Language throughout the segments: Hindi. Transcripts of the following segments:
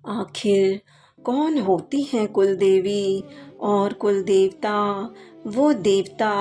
आखिर कौन होती हैं कुल देवी और कुल देवता? वो देवता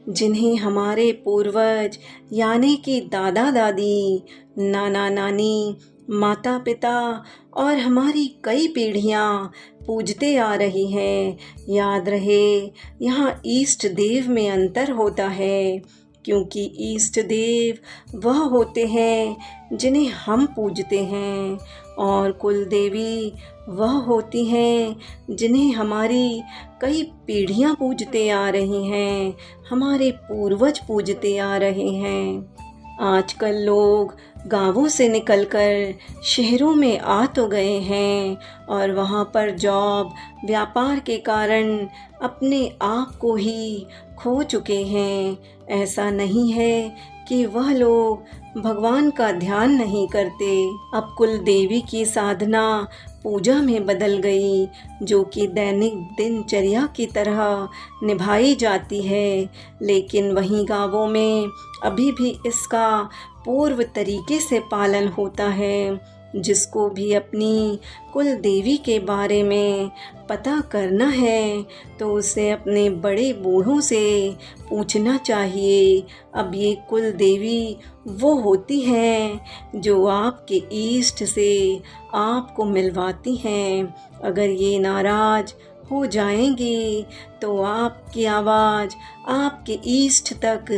जिन्हें हमारे पूर्वज यानी कि दादा दादी, नाना नानी, माता पिता और हमारी कई पीढ़ियाँ पूजते आ रही हैं। याद रहे, यहाँ इष्ट देव में अंतर होता है, क्योंकि इष्ट देव वह होते हैं जिन्हें हम पूजते हैं और कुल देवी वह होती हैं जिन्हें हमारी कई पीढ़ियाँ पूजते आ रही हैं, हमारे पूर्वज पूजते आ रहे हैं। आजकल लोग गांवों से निकलकर शहरों में आ तो गए हैं और वहाँ पर जॉब व्यापार के कारण अपने आप को ही खो चुके हैं। ऐसा नहीं है कि वह लोग भगवान का ध्यान नहीं करते। अब कुल देवी की साधना पूजा में बदल गई, जो कि दैनिक दिनचर्या की तरह निभाई जाती है, लेकिन वहीं गांवों में अभी भी इसका पूर्व तरीके से पालन होता है। जिसको भी अपनी कुल देवी के बारे में पता करना है तो उसे अपने बड़े बूढ़ों से पूछना चाहिए। अब ये कुल देवी वो होती हैं जो आपके इष्ट से आपको मिलवाती हैं। अगर ये नाराज हो जाएंगी तो आपकी आवाज़ आपके इष्ट तक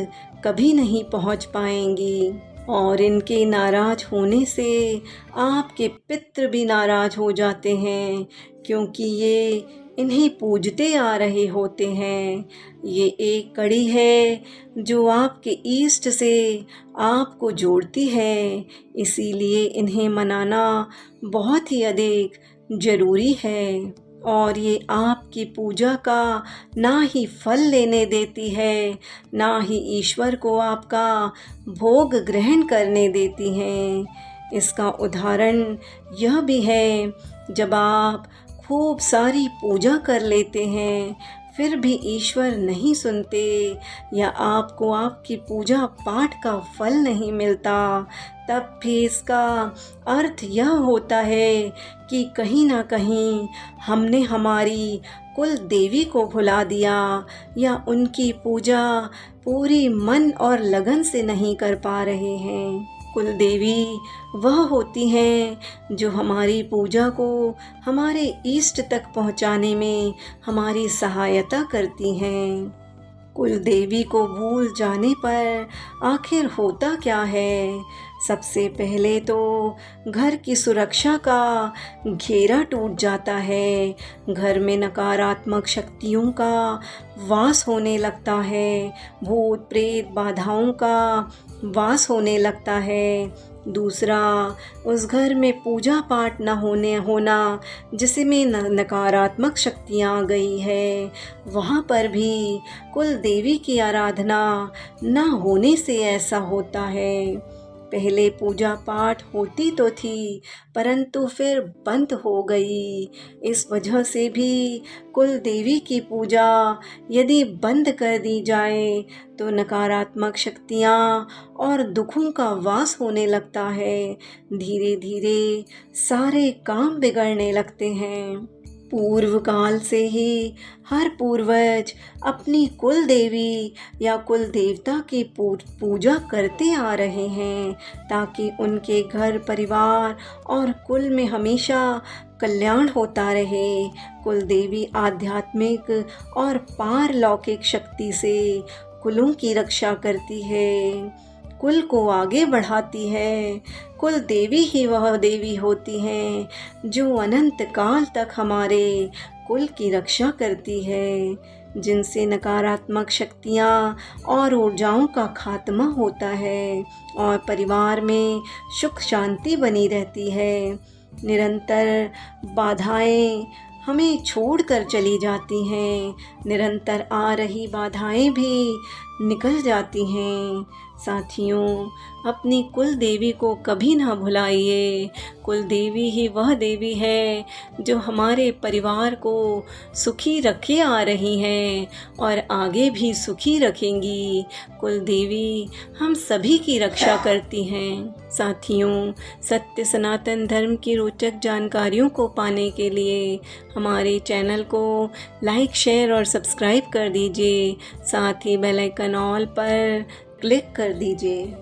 कभी नहीं पहुंच पाएंगी और इनके नाराज होने से आपके पितृ भी नाराज हो जाते हैं, क्योंकि ये इन्हें पूजते आ रहे होते हैं। ये एक कड़ी है जो आपके इष्ट से आपको जोड़ती है, इसीलिए इन्हें मनाना बहुत ही अधिक ज़रूरी है और ये आपकी पूजा का ना ही फल लेने देती है, ना ही ईश्वर को आपका भोग ग्रहण करने देती हैं। इसका उदाहरण यह भी है, जब आप खूब सारी पूजा कर लेते हैं फिर भी ईश्वर नहीं सुनते या आपको आपकी पूजा पाठ का फल नहीं मिलता, तब भी इसका अर्थ यह होता है कि कहीं ना कहीं हमने हमारी कुल देवी को भुला दिया या उनकी पूजा पूरी मन और लगन से नहीं कर पा रहे हैं। कुल देवी वह होती हैं जो हमारी पूजा को हमारे इष्ट तक पहुंचाने में हमारी सहायता करती हैं। कुल देवी को भूल जाने पर आखिर होता क्या है? सबसे पहले तो घर की सुरक्षा का घेरा टूट जाता है, घर में नकारात्मक शक्तियों का वास होने लगता है, भूत प्रेत बाधाओं का वास होने लगता है। दूसरा, उस घर में पूजा पाठ न होना जिसमें नकारात्मक शक्तियाँ आ गई है, वहाँ पर भी कुल देवी की आराधना न होने से ऐसा होता है। पहले पूजा पाठ होती तो थी, परंतु फिर बंद हो गई। इस वजह से भी कुल देवी की पूजा यदि बंद कर दी जाए तो नकारात्मक शक्तियाँ और दुखों का वास होने लगता है। धीरे धीरे सारे काम बिगड़ने लगते हैं। पूर्व काल से ही हर पूर्वज अपनी कुल देवी या कुल देवता की पूजा करते आ रहे हैं, ताकि उनके घर परिवार और कुल में हमेशा कल्याण होता रहे। कुल देवी आध्यात्मिक और पारलौकिक शक्ति से कुलों की रक्षा करती है, कुल को आगे बढ़ाती है। कुल देवी ही वह देवी होती हैं जो अनंत काल तक हमारे कुल की रक्षा करती है, जिनसे नकारात्मक शक्तियाँ और ऊर्जाओं का खात्मा होता है और परिवार में सुख शांति बनी रहती है। निरंतर बाधाएं हमें छोड़कर चली जाती हैं, निरंतर आ रही बाधाएं भी निकल जाती हैं। साथियों, अपनी कुल देवी को कभी ना भुलाइए। कुल देवी ही वह देवी है जो हमारे परिवार को सुखी रखे आ रही हैं और आगे भी सुखी रखेंगी। कुल देवी हम सभी की रक्षा करती हैं। साथियों, सत्य सनातन धर्म की रोचक जानकारियों को पाने के लिए हमारे चैनल को लाइक, शेयर और सब्सक्राइब कर दीजिए। साथ ही बेल आइकन ऑल पर क्लिक कर दीजिए।